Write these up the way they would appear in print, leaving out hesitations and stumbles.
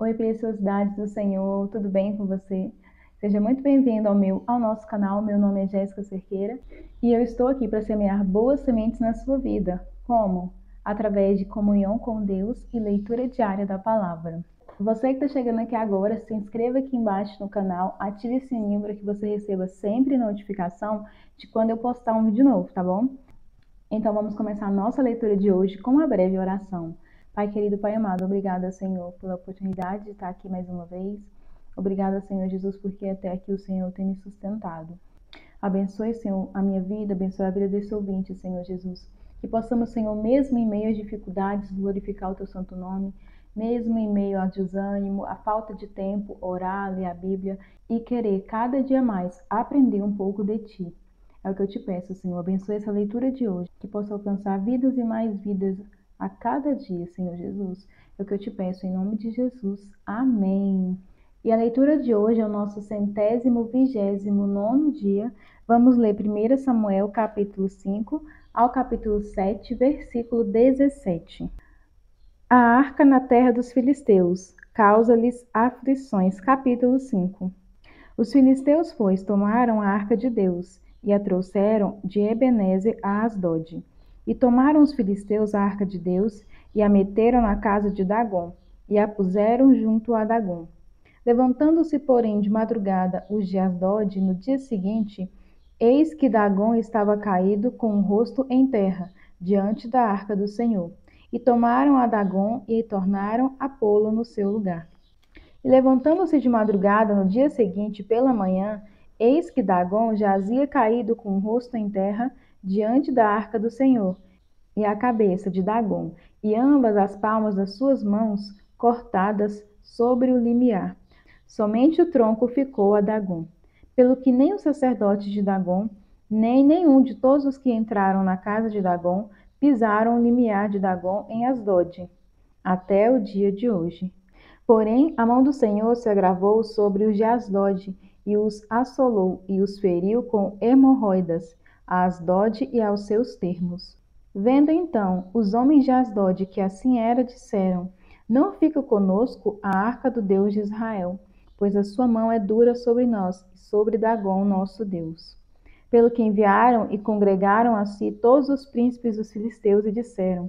Oi, preciosidades do Senhor, tudo bem com você? Seja muito bem-vindo ao nosso canal. Meu nome é Jéssica Cerqueira e eu estou aqui para semear boas sementes na sua vida. Como? Através de comunhão com Deus e leitura diária da palavra. Você que está chegando aqui agora, se inscreva aqui embaixo no canal, ative o sininho para que você receba sempre notificação de quando eu postar um vídeo novo, tá bom? Então vamos começar a nossa leitura de hoje com uma breve oração. Pai querido, Pai amado, obrigada, Senhor, pela oportunidade de estar aqui mais uma vez. Obrigada, Senhor Jesus, porque até aqui o Senhor tem me sustentado. Abençoe, Senhor, a minha vida, abençoe a vida desse ouvinte, Senhor Jesus. Que possamos, Senhor, mesmo em meio às dificuldades, glorificar o Teu santo nome, mesmo em meio ao desânimo, à falta de tempo, orar, ler a Bíblia e querer cada dia mais aprender um pouco de Ti. É o que eu te peço, Senhor. Abençoe essa leitura de hoje, que possa alcançar vidas e mais vidas a cada dia, Senhor Jesus. É o que eu te peço, em nome de Jesus. Amém. E a leitura de hoje é o nosso 129º dia. Vamos ler 1 Samuel, capítulo 5, ao capítulo 7, versículo 17. A arca na terra dos filisteus, causa-lhes aflições. Capítulo 5. Os filisteus, pois, tomaram a arca de Deus e a trouxeram de Ebenezer a Asdod. E tomaram os filisteus a arca de Deus e a meteram na casa de Dagom e a puseram junto a Dagom. Levantando-se, porém, de madrugada os de Asdod no dia seguinte, eis que Dagom estava caído com o rosto em terra, diante da arca do Senhor. E tomaram a Dagom e tornaram a pô-lo no seu lugar. E levantando-se de madrugada no dia seguinte pela manhã, eis que Dagom jazia caído com o rosto em terra diante da arca do Senhor, e a cabeça de Dagom, e ambas as palmas das suas mãos cortadas sobre o limiar. Somente o tronco ficou a Dagom. Pelo que nem os sacerdotes de Dagom, nem nenhum de todos os que entraram na casa de Dagom, pisaram o limiar de Dagom em Asdod, até o dia de hoje. Porém, a mão do Senhor se agravou sobre os de Asdod, e os assolou, e os feriu com hemorroidas, a Asdod e aos seus termos. Vendo então os homens de Asdod que assim era, disseram: Não fica conosco a arca do Deus de Israel, pois a sua mão é dura sobre nós e sobre Dagom, nosso Deus. Pelo que enviaram e congregaram a si todos os príncipes dos filisteus e disseram: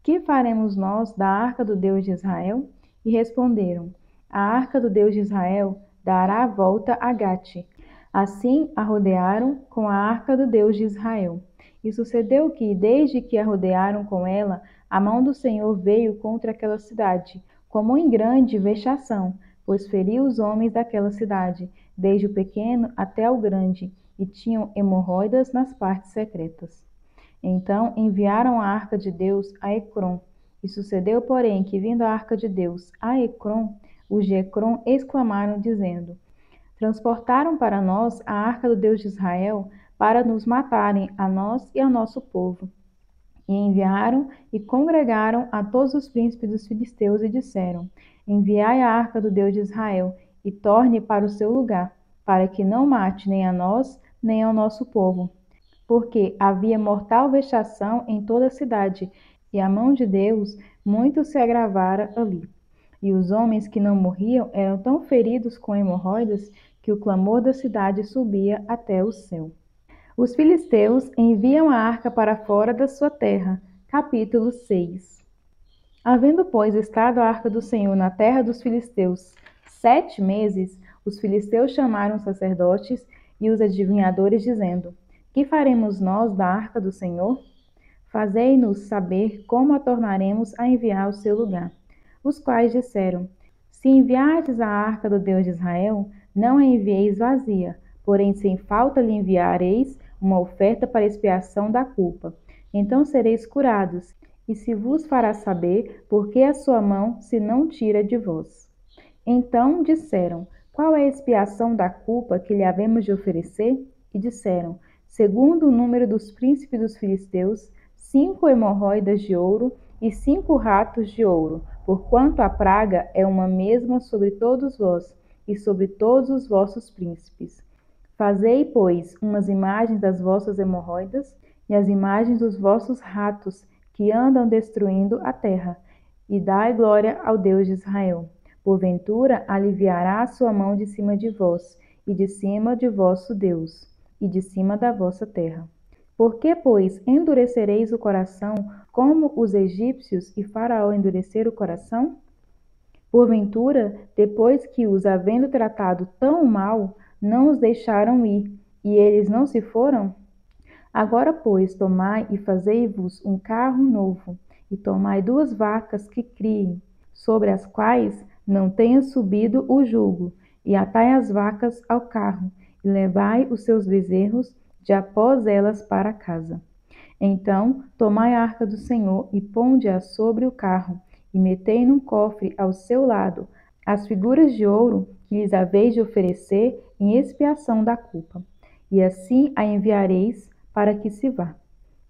Que faremos nós da arca do Deus de Israel? E responderam: A arca do Deus de Israel dará a volta a Gate. Assim a rodearam com a arca do Deus de Israel. E sucedeu que, desde que a rodearam com ela, a mão do Senhor veio contra aquela cidade, como em grande vexação, pois feriu os homens daquela cidade, desde o pequeno até o grande, e tinham hemorroidas nas partes secretas. Então enviaram a arca de Deus a Ecrom. E sucedeu, porém, que vindo a arca de Deus a Ecrom, os de Ecrom exclamaram, dizendo: Transportaram para nós a arca do Deus de Israel para nos matarem, a nós e ao nosso povo. E enviaram e congregaram a todos os príncipes dos filisteus e disseram: Enviai a arca do Deus de Israel e torne para o seu lugar, para que não mate nem a nós, nem ao nosso povo. Porque havia mortal vexação em toda a cidade, e a mão de Deus muito se agravara ali. E os homens que não morriam eram tão feridos com hemorroidas que o clamor da cidade subia até o céu. Os filisteus enviam a arca para fora da sua terra. Capítulo 6. Havendo, pois, estado a arca do Senhor na terra dos filisteus 7 meses, os filisteus chamaram os sacerdotes e os adivinhadores, dizendo: Que faremos nós da arca do Senhor? Fazei-nos saber como a tornaremos a enviar ao seu lugar. Os quais disseram: Se enviardes a arca do Deus de Israel, não a envieis vazia, porém sem falta lhe enviareis uma oferta para expiação da culpa. Então sereis curados, e se vos fará saber por que a sua mão se não tira de vós. Então disseram: Qual é a expiação da culpa que lhe havemos de oferecer? E disseram: Segundo o número dos príncipes dos filisteus, 5 hemorroidas de ouro e 5 ratos de ouro, porquanto a praga é uma mesma sobre todos vós e sobre todos os vossos príncipes. Fazei, pois, umas imagens das vossas hemorroidas e as imagens dos vossos ratos que andam destruindo a terra, e dai glória ao Deus de Israel. Porventura aliviará a sua mão de cima de vós, e de cima de vosso Deus, e de cima da vossa terra. Por que, pois, endurecereis o coração, como os egípcios e Faraó endureceram o coração? Porventura, depois que os havendo tratado tão mal, não os deixaram ir, e eles não se foram? Agora, pois, tomai e fazei-vos um carro novo, e tomai 2 vacas que criem, sobre as quais não tenha subido o jugo, e atai as vacas ao carro, e levai os seus bezerros de após elas para casa. Então, tomai a arca do Senhor e ponde-a sobre o carro, e metei num cofre ao seu lado as figuras de ouro que lhes haveis de oferecer em expiação da culpa. E assim a enviareis para que se vá.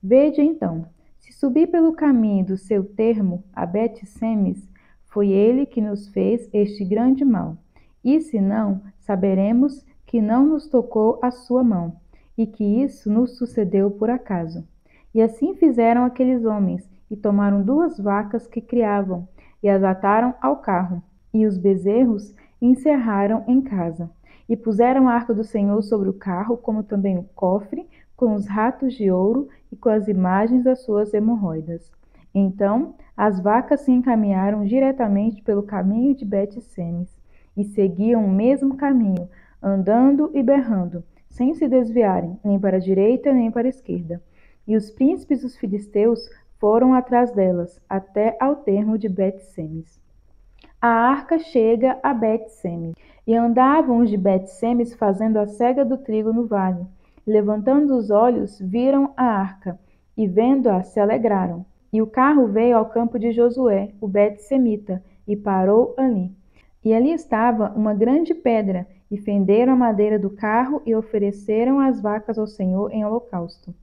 Vede então, se subir pelo caminho do seu termo a Bet-Semes, foi ele que nos fez este grande mal. E se não, saberemos que não nos tocou a sua mão, e que isso nos sucedeu por acaso. E assim fizeram aqueles homens, e tomaram 2 vacas que criavam, e as ataram ao carro, e os bezerros encerraram em casa. E puseram a arca do Senhor sobre o carro, como também o cofre, com os ratos de ouro e com as imagens das suas hemorroidas. Então as vacas se encaminharam diretamente pelo caminho de Bet-Semes, e seguiam o mesmo caminho, andando e berrando, sem se desviarem, nem para a direita nem para a esquerda. E os príncipes dos filisteus foram atrás delas, até ao termo de Bet-Semes. A arca chega a Bet-Semes, e andavam os de Bet-Semes fazendo a cega do trigo no vale. Levantando os olhos, viram a arca, e vendo-a se alegraram. E o carro veio ao campo de Josué, o Bet-Semita, e parou ali. E ali estava uma grande pedra, e fenderam a madeira do carro e ofereceram as vacas ao Senhor em holocausto.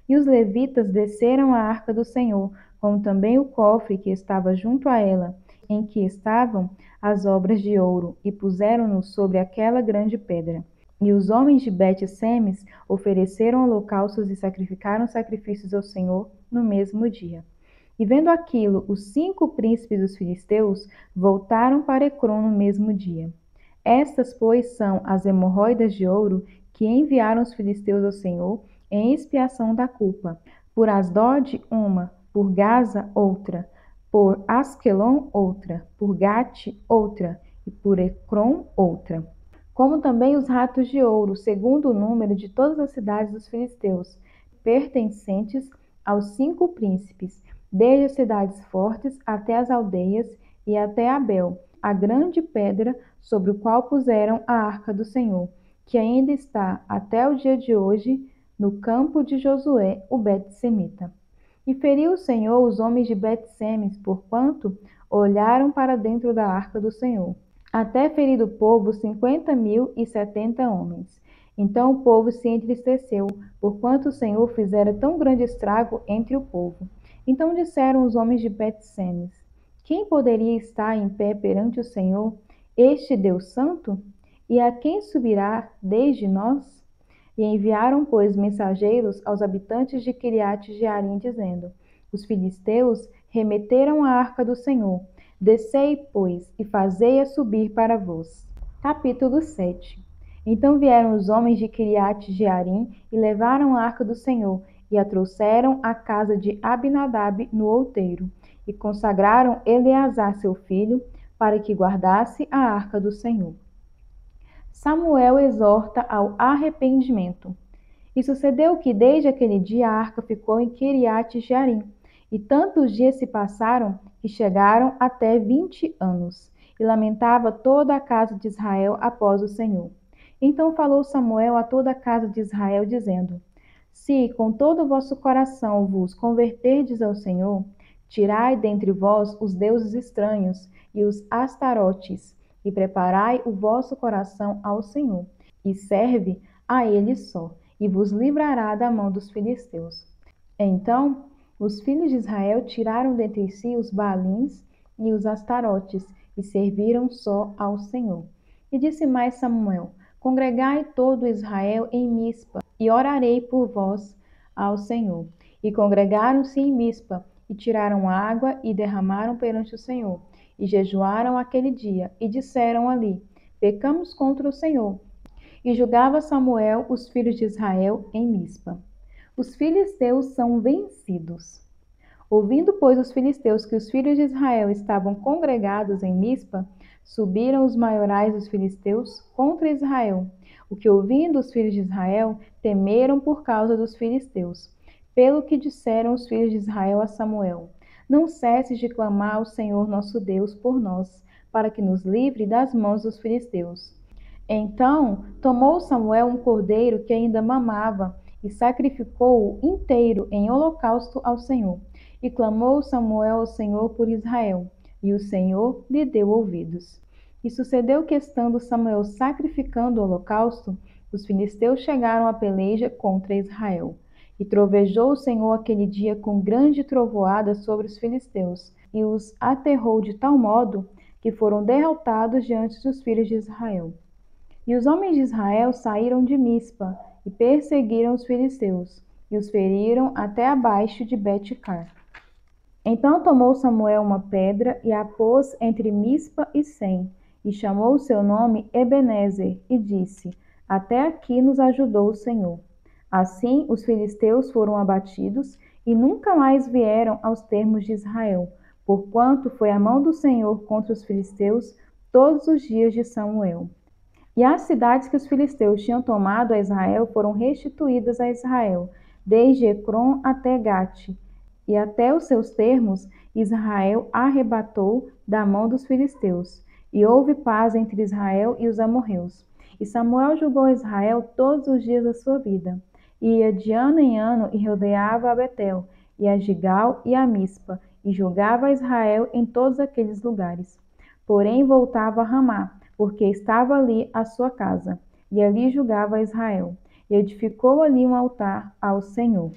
E os levitas desceram a arca do Senhor, como também o cofre que estava junto a ela, em que estavam as obras de ouro, e puseram-no sobre aquela grande pedra. E os homens de Bet-Semes ofereceram holocaustos e sacrificaram sacrifícios ao Senhor no mesmo dia. E vendo aquilo, os 5 príncipes dos filisteus voltaram para Ecrom no mesmo dia. Estas, pois, são as hemorroidas de ouro que enviaram os filisteus ao Senhor em expiação da culpa. Por Asdod, uma; por Gaza, outra; por Asquelon, outra; por Gate, outra; e por Ecrom, outra. Como também os ratos de ouro, segundo o número de todas as cidades dos filisteus, pertencentes aos 5 príncipes, desde as cidades fortes até as aldeias e até Abel, a grande pedra sobre o qual puseram a arca do Senhor, que ainda está até o dia de hoje no campo de Josué, o Bet-Semita. E feriu o Senhor os homens de Bet-Semes, porquanto olharam para dentro da arca do Senhor. Até ferir do povo 50.070 homens. Então o povo se entristeceu, porquanto o Senhor fizera tão grande estrago entre o povo. Então disseram os homens de Bet-Semes: quem poderia estar em pé perante o Senhor, este Deus santo? E a quem subirá desde nós? E enviaram, pois, mensageiros aos habitantes de Quiriate-Jearim, dizendo: os filisteus remeteram a arca do Senhor. Descei, pois, e fazei-a subir para vós. Capítulo 7. Então vieram os homens de Quiriate-Jearim e levaram a arca do Senhor, e a trouxeram à casa de Abinadab no outeiro, e consagraram Eleazar seu filho, para que guardasse a arca do Senhor. Samuel exorta ao arrependimento. E sucedeu que desde aquele dia a arca ficou em Quiriate-Jearim, e tantos dias se passaram que chegaram até 20 anos, e lamentava toda a casa de Israel após o Senhor. Então falou Samuel a toda a casa de Israel, dizendo: se com todo o vosso coração vos converterdes ao Senhor, tirai dentre vós os deuses estranhos e os astarotes, e preparai o vosso coração ao Senhor, e serve a ele só, e vos livrará da mão dos filisteus. Então os filhos de Israel tiraram dentre si os Baalins e os Astarotes, e serviram só ao Senhor. E disse mais Samuel: congregai todo Israel em Mispa, e orarei por vós ao Senhor. E congregaram-se em Mispa, e tiraram água, e derramaram perante o Senhor. e jejuaram aquele dia, e disseram ali: Pecamos contra o Senhor. E julgava Samuel os filhos de Israel em Mispa. Os filisteus são vencidos. Ouvindo, pois, os filisteus que os filhos de Israel estavam congregados em Mispa, subiram os maiorais dos filisteus contra Israel. O que, ouvindo os filhos de Israel, temeram por causa dos filisteus. Pelo que disseram os filhos de Israel a Samuel: Não cesses de clamar ao Senhor nosso Deus por nós, para que nos livre das mãos dos filisteus. Então tomou Samuel um cordeiro que ainda mamava e sacrificou-o inteiro em holocausto ao Senhor. E clamou Samuel ao Senhor por Israel, e o Senhor lhe deu ouvidos. E sucedeu que, estando Samuel sacrificando o holocausto, os filisteus chegaram à peleja contra Israel. E trovejou o Senhor aquele dia com grande trovoada sobre os filisteus, e os aterrou de tal modo que foram derrotados diante dos filhos de Israel. E os homens de Israel saíram de Mispa e perseguiram os filisteus, e os feriram até abaixo de Bet-car. Então tomou Samuel uma pedra e a pôs entre Mispa e Sem, e chamou o seu nome Ebenezer, e disse: Até aqui nos ajudou o Senhor. Assim os filisteus foram abatidos e nunca mais vieram aos termos de Israel, porquanto foi a mão do Senhor contra os filisteus todos os dias de Samuel. E as cidades que os filisteus tinham tomado a Israel foram restituídas a Israel, desde Ecrom até Gate, e até os seus termos Israel arrebatou da mão dos filisteus, e houve paz entre Israel e os amorreus. E Samuel julgou Israel todos os dias da sua vida, e ia de ano em ano e rodeava a Betel, e a Gigal e a Mispa, e julgava Israel em todos aqueles lugares. Porém voltava a Ramá, porque estava ali a sua casa, e ali julgava Israel, e edificou ali um altar ao Senhor.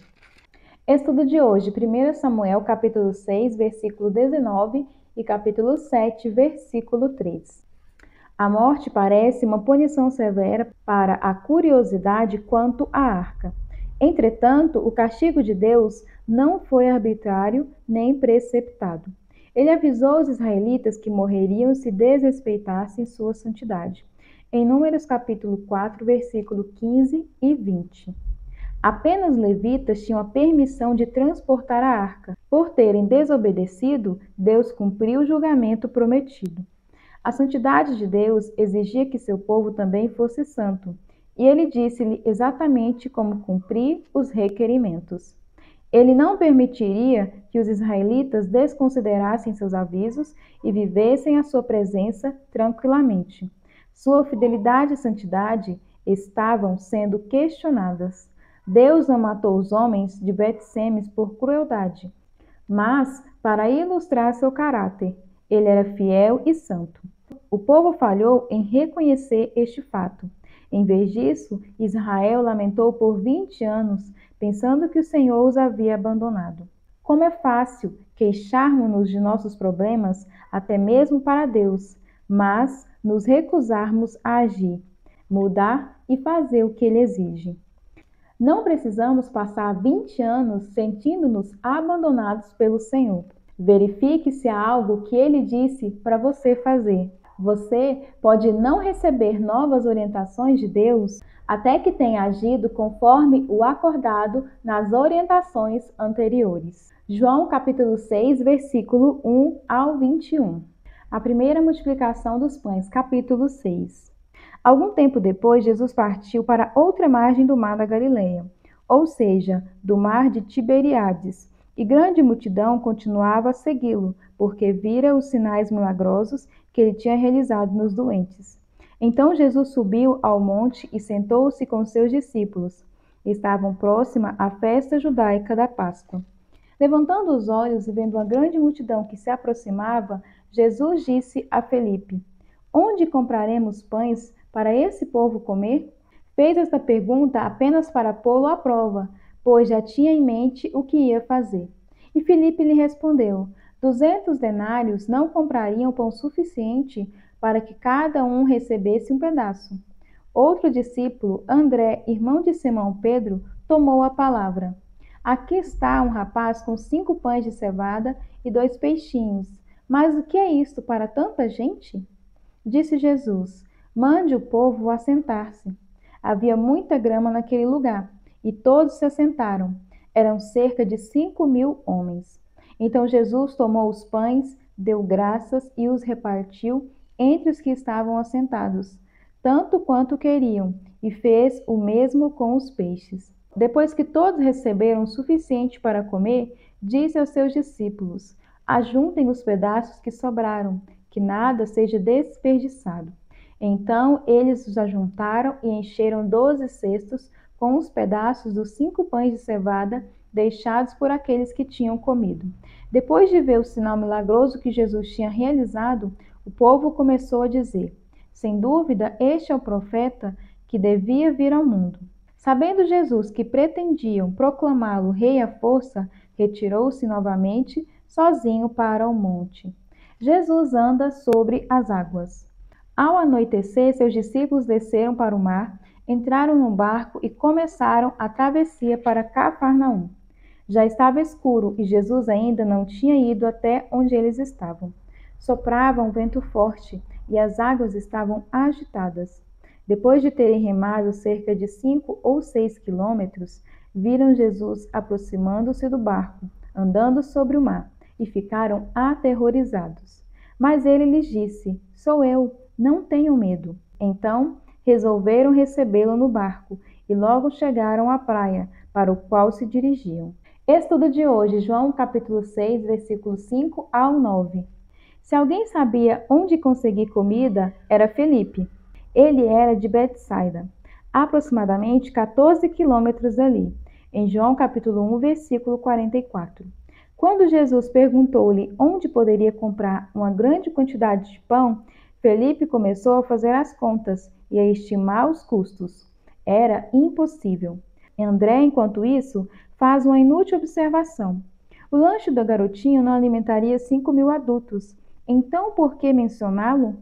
Estudo de hoje, 1 Samuel, capítulo 6, versículo 19 e capítulo 7, versículo 3. A morte parece uma punição severa para a curiosidade quanto à arca. Entretanto, o castigo de Deus não foi arbitrário nem preceptado. Ele avisou os israelitas que morreriam se desrespeitassem sua santidade. Em Números capítulo 4, versículo 15 e 20. Apenas levitas tinham a permissão de transportar a arca. Por terem desobedecido, Deus cumpriu o julgamento prometido. A santidade de Deus exigia que seu povo também fosse santo, e ele disse-lhe exatamente como cumprir os requerimentos. Ele não permitiria que os israelitas desconsiderassem seus avisos e vivessem à sua presença tranquilamente. Sua fidelidade e santidade estavam sendo questionadas. Deus não matou os homens de Bet-Semes por crueldade, mas para ilustrar seu caráter. Ele era fiel e santo. O povo falhou em reconhecer este fato. Em vez disso, Israel lamentou por 20 anos, pensando que o Senhor os havia abandonado. Como é fácil queixarmos-nos de nossos problemas, até mesmo para Deus, mas nos recusarmos a agir, mudar e fazer o que Ele exige. Não precisamos passar 20 anos sentindo-nos abandonados pelo Senhor. Verifique se há algo que Ele disse para você fazer. Você pode não receber novas orientações de Deus até que tenha agido conforme o acordado nas orientações anteriores. João capítulo 6, versículo 1 ao 21. A primeira multiplicação dos pães, capítulo 6. Algum tempo depois, Jesus partiu para outra margem do mar da Galileia, ou seja, do mar de Tiberíades, e grande multidão continuava a segui-lo, porque vira os sinais milagrosos que ele tinha realizado nos doentes. Então Jesus subiu ao monte e sentou-se com seus discípulos. Estavam próxima à festa judaica da Páscoa. Levantando os olhos e vendo uma grande multidão que se aproximava, Jesus disse a Felipe: Onde compraremos pães para esse povo comer? Fez esta pergunta apenas para pô-lo à prova, pois já tinha em mente o que ia fazer. E Felipe lhe respondeu: 200 denários não comprariam pão suficiente para que cada um recebesse um pedaço. Outro discípulo, André, irmão de Simão Pedro, tomou a palavra. Aqui está um rapaz com 5 pães de cevada e 2 peixinhos. Mas o que é isto para tanta gente? Disse Jesus: Mande o povo assentar-se. Havia muita grama naquele lugar, e todos se assentaram. Eram cerca de 5.000 homens. Então Jesus tomou os pães, deu graças e os repartiu entre os que estavam assentados, tanto quanto queriam, e fez o mesmo com os peixes. Depois que todos receberam o suficiente para comer, disse aos seus discípulos: Ajuntem os pedaços que sobraram, que nada seja desperdiçado. Então eles os ajuntaram e encheram 12 cestos com os pedaços dos 5 pães de cevada deixados por aqueles que tinham comido. Depois de ver o sinal milagroso que Jesus tinha realizado, o povo começou a dizer: Sem dúvida, este é o profeta que devia vir ao mundo. Sabendo Jesus que pretendiam proclamá-lo rei à força, retirou-se novamente sozinho para o monte. Jesus anda sobre as águas. Ao anoitecer, seus discípulos desceram para o mar, entraram num barco e começaram a travessia para Cafarnaum. Já estava escuro e Jesus ainda não tinha ido até onde eles estavam. Soprava um vento forte e as águas estavam agitadas. Depois de terem remado cerca de 5 ou 6 quilômetros, viram Jesus aproximando-se do barco, andando sobre o mar, e ficaram aterrorizados. Mas ele lhes disse: Sou eu, não tenham medo. Então resolveram recebê-lo no barco e logo chegaram à praia para o qual se dirigiam. Estudo de hoje, João capítulo 6, versículos 5 ao 9. Se alguém sabia onde conseguir comida, era Felipe. Ele era de Betsaida, aproximadamente 14 quilômetros dali, em João capítulo 1, versículo 44. Quando Jesus perguntou-lhe onde poderia comprar uma grande quantidade de pão, Felipe começou a fazer as contas e a estimar os custos. Era impossível. André, enquanto isso, faz uma inútil observação. O lanche do garotinho não alimentaria 5.000 adultos. Então, por que mencioná-lo?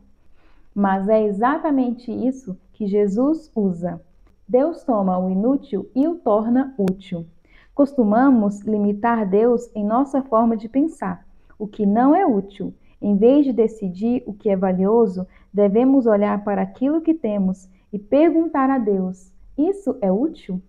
Mas é exatamente isso que Jesus usa. Deus toma o inútil e o torna útil. Costumamos limitar Deus em nossa forma de pensar, o que não é útil. Em vez de decidir o que é valioso, devemos olhar para aquilo que temos e perguntar a Deus: isso é útil?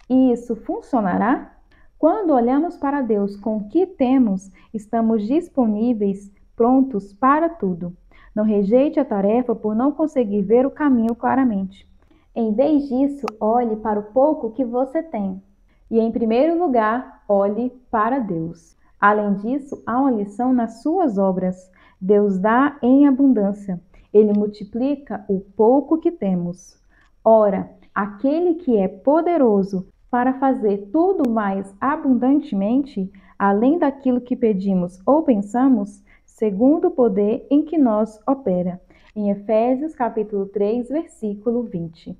E isso funcionará? Quando olhamos para Deus com o que temos, estamos disponíveis, prontos para tudo. Não rejeite a tarefa por não conseguir ver o caminho claramente. Em vez disso, olhe para o pouco que você tem. E, em primeiro lugar, olhe para Deus. Além disso, há uma lição nas suas obras. Deus dá em abundância. Ele multiplica o pouco que temos. Ora, aquele que é poderoso para fazer tudo mais abundantemente, além daquilo que pedimos ou pensamos, segundo o poder em que nos opera. Em Efésios capítulo 3, versículo 20.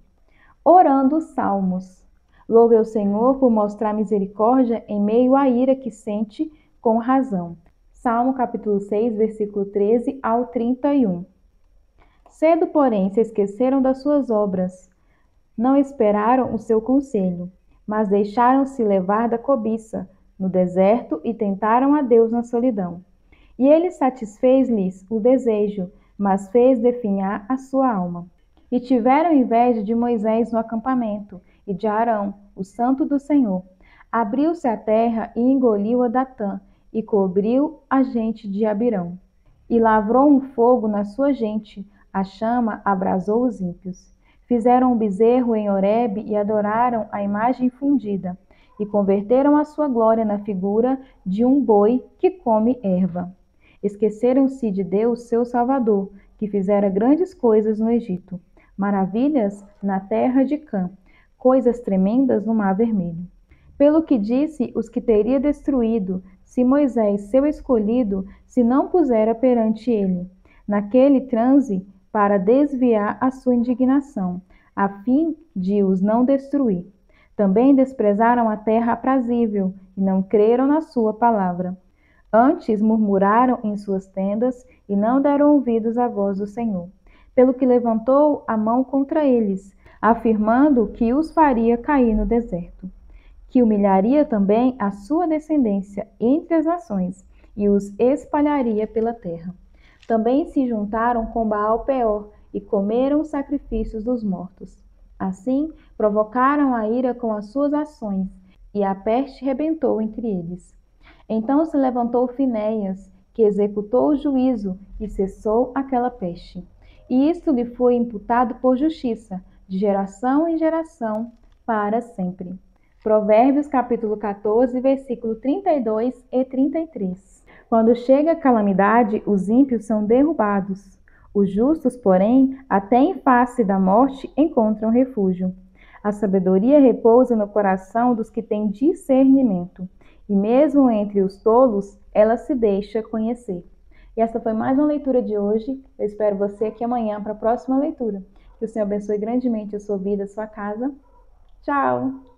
Orando os salmos. Louve ao Senhor por mostrar misericórdia em meio à ira que sente com razão. Salmo capítulo 6, versículo 13 ao 31. Cedo, porém, se esqueceram das suas obras. Não esperaram o seu conselho, mas deixaram-se levar da cobiça no deserto e tentaram a Deus na solidão. E ele satisfez-lhes o desejo, mas fez definhar a sua alma. E tiveram inveja de Moisés no acampamento, e de Arão, o santo do Senhor. Abriu-se a terra e engoliu a Datã, e cobriu a gente de Abirão. E lavrou um fogo na sua gente, a chama abrasou os ímpios. Fizeram um bezerro em Horebe e adoraram a imagem fundida, e converteram a sua glória na figura de um boi que come erva. Esqueceram-se de Deus, seu Salvador, que fizera grandes coisas no Egito, maravilhas na terra de Cã, coisas tremendas no Mar Vermelho. Pelo que disse os que teria destruído, se Moisés, seu escolhido, se não pusera perante ele, naquele transe, para desviar a sua indignação, a fim de os não destruir. Também desprezaram a terra aprazível, e não creram na sua palavra. Antes murmuraram em suas tendas e não deram ouvidos à voz do Senhor. Pelo que levantou a mão contra eles, afirmando que os faria cair no deserto, que humilharia também a sua descendência entre as nações e os espalharia pela terra. Também se juntaram com Baal-peor e comeram os sacrifícios dos mortos. Assim, provocaram a ira com as suas ações, e a peste rebentou entre eles. Então se levantou Finéias, que executou o juízo, e cessou aquela peste. E isto lhe foi imputado por justiça, de geração em geração, para sempre. Provérbios capítulo 14, versículo 32 e 33. Quando chega a calamidade, os ímpios são derrubados. Os justos, porém, até em face da morte, encontram refúgio. A sabedoria repousa no coração dos que têm discernimento, e mesmo entre os tolos, ela se deixa conhecer. E essa foi mais uma leitura de hoje. Eu espero você aqui amanhã para a próxima leitura. Que o Senhor abençoe grandemente a sua vida, a sua casa. Tchau!